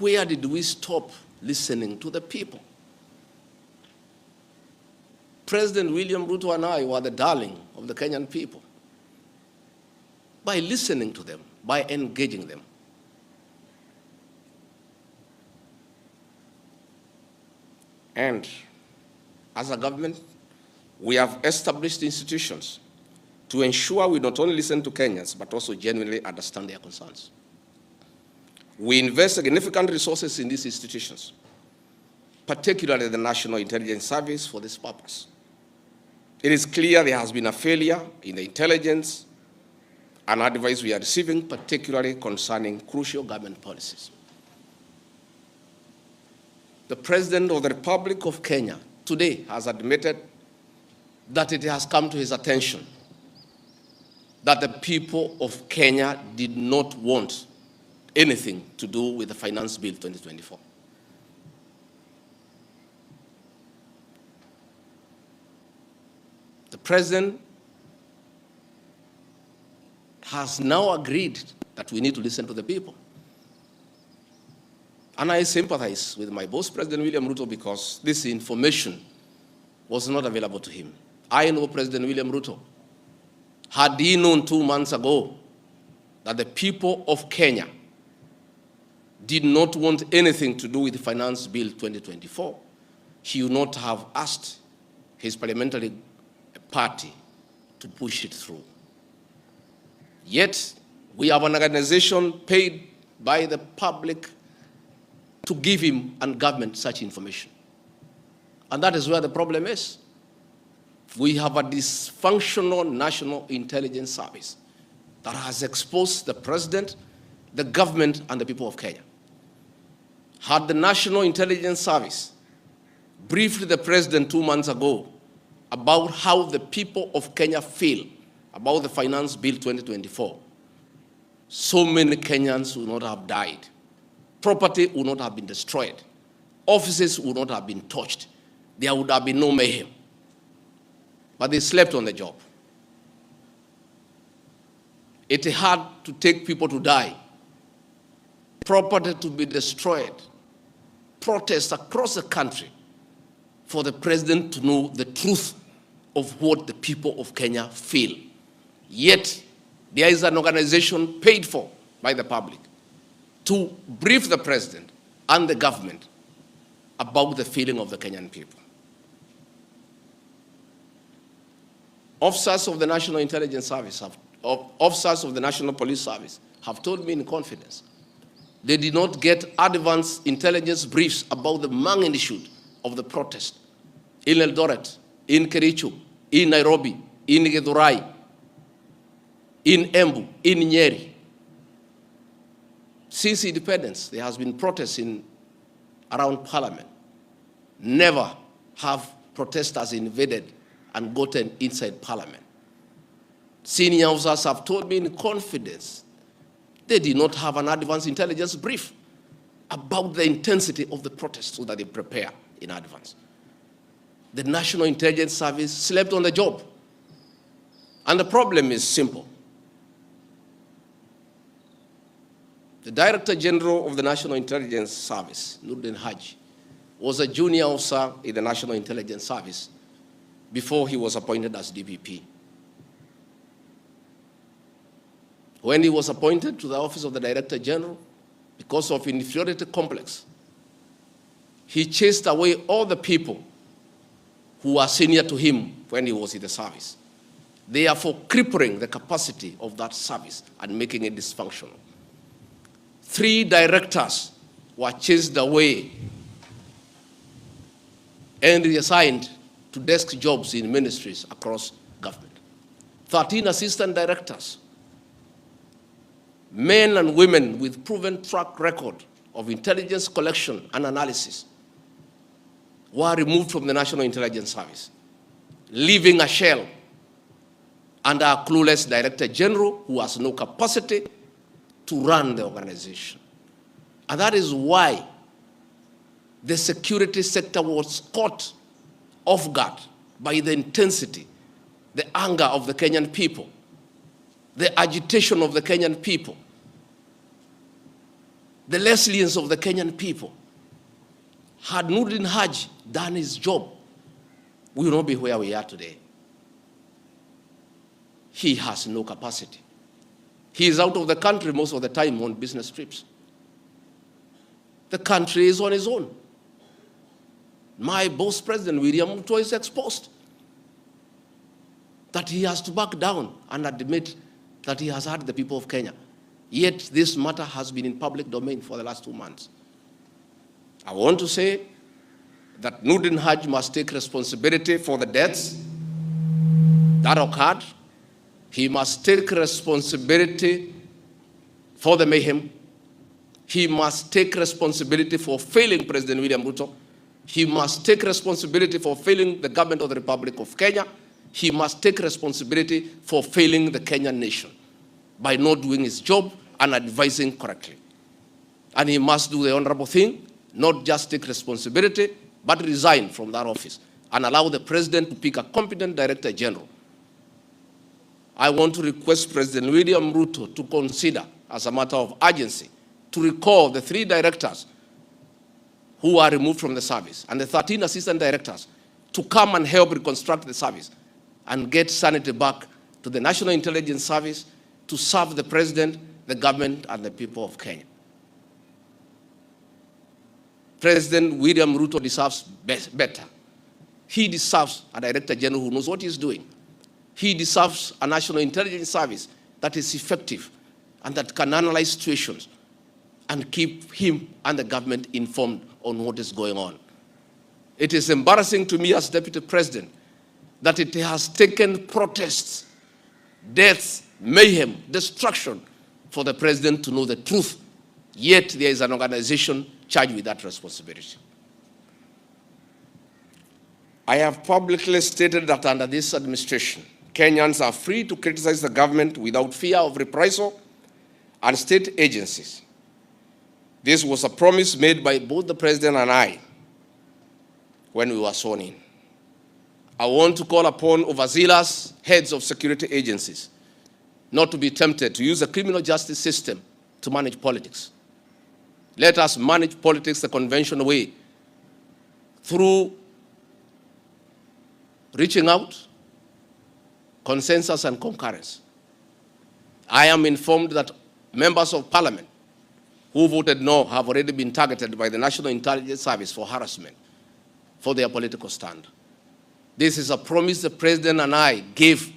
where did we stop listening to the people? President William Ruto and I were the darling of the Kenyan people by listening to them, by engaging them. And as a government, we have established institutions to ensure we not only listen to Kenyans, but also genuinely understand their concerns. We invest significant resources in these institutions, particularly the National Intelligence Service, for this purpose. It is clear there has been a failure in the intelligence and advice we are receiving, particularly concerning crucial government policies. The President of the Republic of Kenya today has admitted that it has come to his attention that the people of Kenya did not want anything to do with the Finance Bill 2024. The President has now agreed that we need to listen to the people. And I sympathize with my boss, President William Ruto, because this information was not available to him. I know President William Ruto. Had he known 2 months ago that the people of Kenya did not want anything to do with the Finance Bill 2024, he would not have asked his parliamentary party to push it through. Yet, we have an organization paid by the public to give him and government such information. And that is where the problem is. We have a dysfunctional National Intelligence Service that has exposed the President, the government, and the people of Kenya. Had the National Intelligence Service briefed the President 2 months ago about how the people of Kenya feel about the Finance Bill 2024, so many Kenyans would not have died. Property would not have been destroyed. Offices would not have been touched. There would have been no mayhem. But they slept on the job. It had to take people to die, property to be destroyed, protests across the country for the President to know the truth of what the people of Kenya feel. Yet, there is an organization paid for by the public to brief the President and the government about the feeling of the Kenyan people. Officers of the National Intelligence Service, officers of the National Police Service have told me in confidence they did not get advance intelligence briefs about the magnitude of the protest in Eldoret, in Kericho, in Nairobi, in Githurai, in Embu, in Nyeri. Since independence, there has been protests around Parliament. Never have protesters invaded and gotten inside Parliament. Senior officers have told me in confidence they did not have an advance intelligence brief about the intensity of the protest so that they prepare in advance. The National Intelligence Service slept on the job. And the problem is simple. The Director General of the National Intelligence Service, Nuruddin Haji, was a junior officer in the National Intelligence Service before he was appointed as DPP. When he was appointed to the office of the Director General, because of inferiority complex, he chased away all the people who were senior to him when he was in the service, therefore crippling the capacity of that service and making it dysfunctional. 3 directors were chased away and reassigned to desk jobs in ministries across government. 13 assistant directors, men and women with proven track record of intelligence collection and analysis, were removed from the National Intelligence Service, leaving a shell under a clueless Director General who has no capacity to run the organization. And that is why the security sector was caught off guard by the intensity, the anger of the Kenyan people, the agitation of the Kenyan people. the resilience of the Kenyan people. Had Nurdin Haji done his job, we will not be where we are today. He has no capacity. He is out of the country most of the time on business trips. The country is on its own. My boss, President William Ruto, is exposed. That he has to back down and admit that he has hurt the people of Kenya. Yet this matter has been in public domain for the last 2 months. I want to say that Nurdin Haji must take responsibility for the deaths that occurred. He must take responsibility for the mayhem. He must take responsibility for failing President William Ruto. He must take responsibility for failing the government of the Republic of Kenya. He must take responsibility for failing the Kenyan nation by not doing his job and advising correctly. And he must do the honorable thing, not just take responsibility, but resign from that office and allow the president to pick a competent director general. I want to request President William Ruto to consider, as a matter of urgency, to recall the 3 directors who are removed from the service and the 13 assistant directors to come and help reconstruct the service and get sanity back to the National Intelligence Service to serve the president, the government, and the people of Kenya. President William Ruto deserves better. He deserves a director general who knows what he's doing. He deserves a National Intelligence Service that is effective and that can analyze situations and keep him and the government informed on what is going on. It is embarrassing to me as Deputy President that it has taken protests, deaths, mayhem, destruction for the president to know the truth. Yet there is an organization charged with that responsibility. I have publicly stated that under this administration, Kenyans are free to criticize the government without fear of reprisal and state agencies. This was a promise made by both the president and I when we were sworn in. I want to call upon overzealous heads of security agencies not to be tempted to use the criminal justice system to manage politics. Let us manage politics the conventional way, through reaching out, consensus, and concurrence. I am informed that members of parliament who voted no have already been targeted by the National Intelligence Service for harassment for their political stand. This is a promise the president and I gave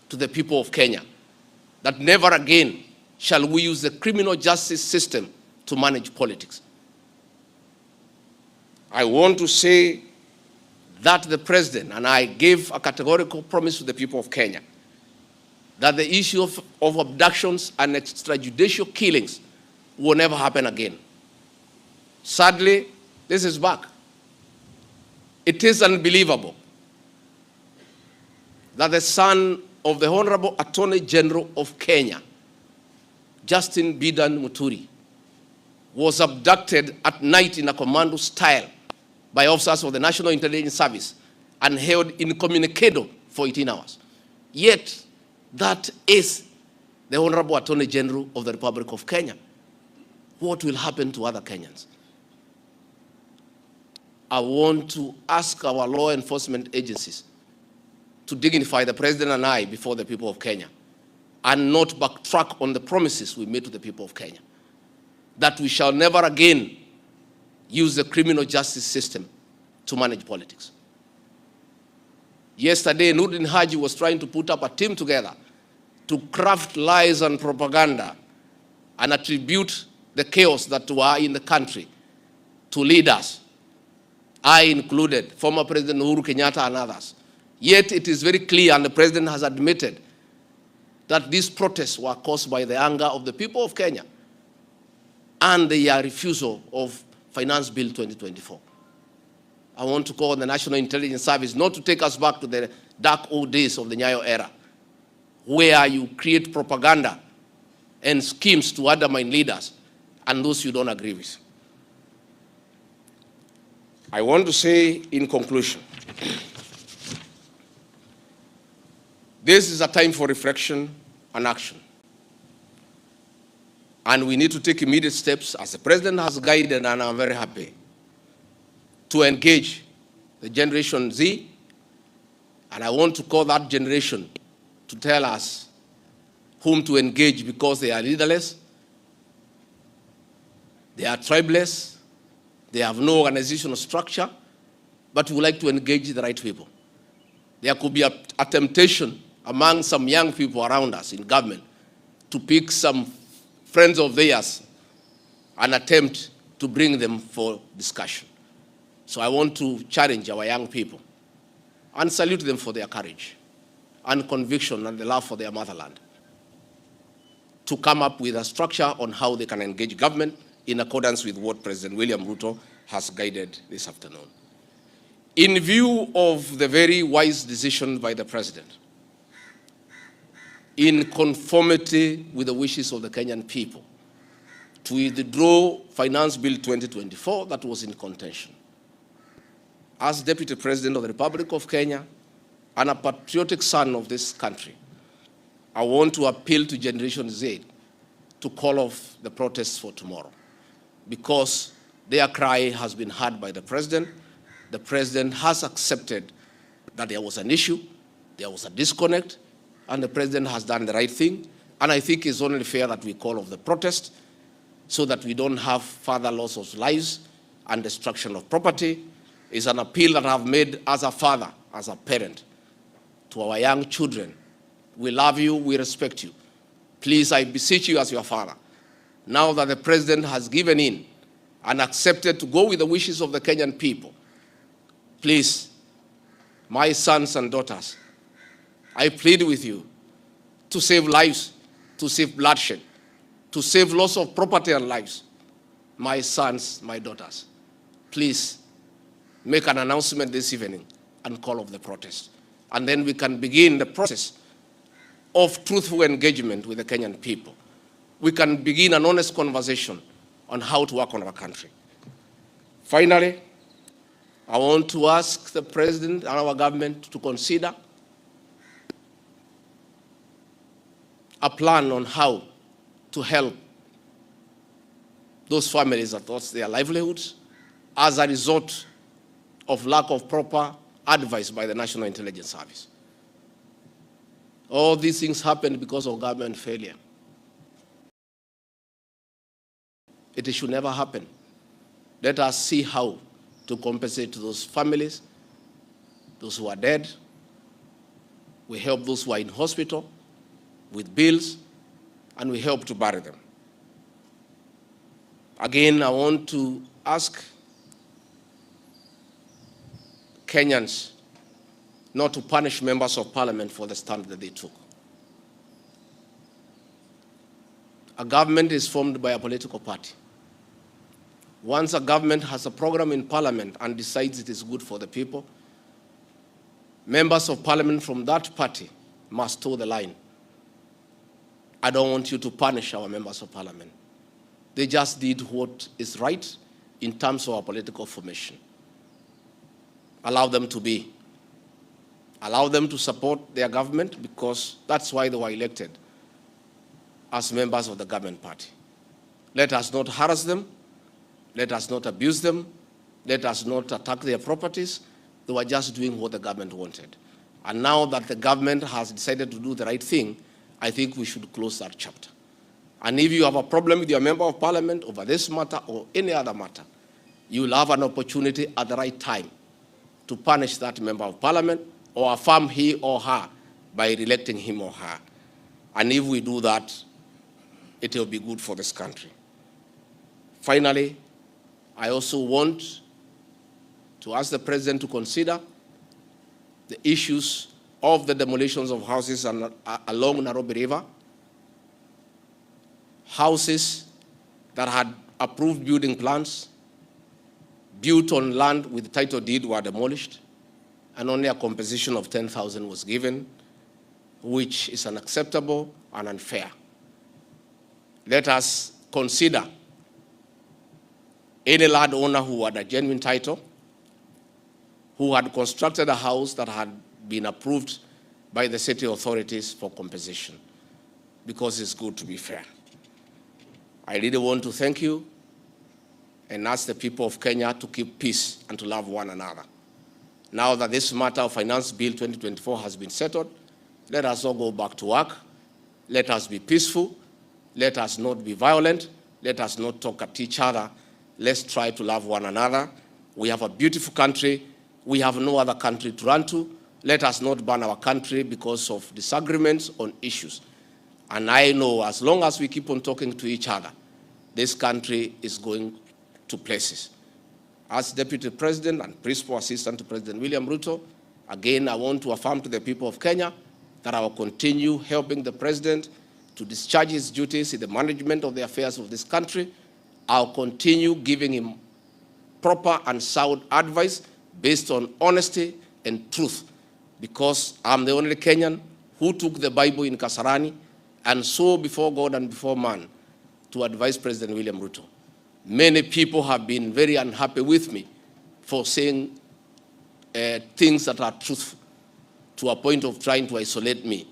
to the people of Kenya, that never again shall we use the criminal justice system to manage politics. I want to say that the president and I gave a categorical promise to the people of Kenya that the issue of abductions and extrajudicial killings will never happen again. Sadly, this is back. It is unbelievable that the son of the Honorable Attorney General of Kenya, Justin Bidan Muturi, was abducted at night in a commando style by officers of the National Intelligence Service and held incommunicado for 18 hours. Yet, that is the Honorable Attorney General of the Republic of Kenya. What will happen to other Kenyans? I want to ask our law enforcement agencies to dignify the president and I before the people of Kenya and not backtrack on the promises we made to the people of Kenya, that we shall never again use the criminal justice system to manage politics. Yesterday, Nurdin Haji was trying to put up a team together to craft lies and propaganda and attribute the chaos that were in the country to leaders, I included, former President Uhuru Kenyatta and others. Yet it is very clear, and the president has admitted, that these protests were caused by the anger of the people of Kenya and their refusal of Finance Bill 2024. I want to call on the National Intelligence Service not to take us back to the dark old days of the Nyayo era, where you create propaganda and schemes to undermine leaders and those you don't agree with. I want to say in conclusion, this is a time for reflection and action. And we need to take immediate steps, as the president has guided, and I'm very happy, to engage the Generation Z. And I want to call that generation to tell us whom to engage, because they are leaderless, they are tribeless, they have no organizational structure, but we would like to engage the right people. There could be a temptation among some young people around us in government to pick some friends of theirs and attempt to bring them for discussion. So I want to challenge our young people and salute them for their courage and conviction and the love for their motherland to come up with a structure on how they can engage government in accordance with what President William Ruto has guided this afternoon. In view of the very wise decision by the president, in conformity with the wishes of the Kenyan people, to withdraw Finance Bill 2024 that was in contention, as Deputy President of the Republic of Kenya and a patriotic son of this country, I want to appeal to Generation Z to call off the protests for tomorrow, because their cry has been heard by the president. The president has accepted that there was an issue, there was a disconnect, and the president has done the right thing. And I think it's only fair that we call off the protest so that we don't have further loss of lives and destruction of property. It's an appeal that I've made as a father, as a parent, to our young children. We love you, we respect you. Please, I beseech you as your father, now that the president has given in and accepted to go with the wishes of the Kenyan people, please, my sons and daughters, I plead with you to save lives, to save bloodshed, to save loss of property and lives. My sons, my daughters, please make an announcement this evening and call off the protest. And then we can begin the process of truthful engagement with the Kenyan people. We can begin an honest conversation on how to work on our country. Finally, I want to ask the president and our government to consider a plan on how to help those families that lost their livelihoods as a result of lack of proper advice by the National Intelligence Service. All these things happened because of government failure. It should never happen. Let us see how to compensate those families, those who are dead. We help those who are in hospital with bills, and we help to bury them. Again, I want to ask Kenyans not to punish members of parliament for the stand that they took. A government is formed by a political party. Once a government has a program in parliament and decides it is good for the people, members of parliament from that party must toe the line. I don't want you to punish our members of parliament. They just did what is right in terms of our political formation. Allow them to be. Allow them to support their government, because that's why they were elected as members of the government party. Let us not harass them. Let us not abuse them. Let us not attack their properties. They were just doing what the government wanted. And now that the government has decided to do the right thing, I think we should close that chapter. And if you have a problem with your member of parliament over this matter or any other matter, you will have an opportunity at the right time to punish that member of parliament or affirm he or her by re-electing him or her. And if we do that, it will be good for this country. Finally, I also want to ask the president to consider the issues of the demolitions of houses along Nairobi River. Houses that had approved building plans, built on land with title deed, were demolished, and only a compensation of 10,000 was given, which is unacceptable and unfair. Let us consider any landowner who had a genuine title, who had constructed a house that had been approved by the city authorities for compensation, because it's good to be fair. I really want to thank you and ask the people of Kenya to keep peace and to love one another. Now that this matter of Finance Bill 2024 has been settled, let us all go back to work. Let us be peaceful. Let us not be violent. Let us not talk at each other. Let's try to love one another. We have a beautiful country. We have no other country to run to. Let us not burn our country because of disagreements on issues. And I know as long as we keep on talking to each other, this country is going to places. As Deputy President and Principal Assistant to President William Ruto, again, I want to affirm to the people of Kenya that I will continue helping the President to discharge his duties in the management of the affairs of this country. I'll continue giving him proper and sound advice based on honesty and truth, because I'm the only Kenyan who took the Bible in Kasarani and swore before God and before man to advise President William Ruto. Many people have been very unhappy with me for saying things that are truthful, to a point of trying to isolate me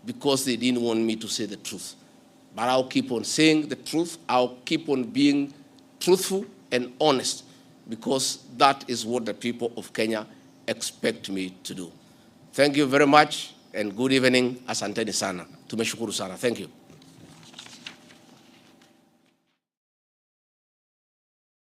because they didn't want me to say the truth. But I'll keep on saying the truth. I'll keep on being truthful and honest, because that is what the people of Kenya expect me to do. Thank you very much and good evening. Asanteni sana. Tumeshukuru sana. Thank you.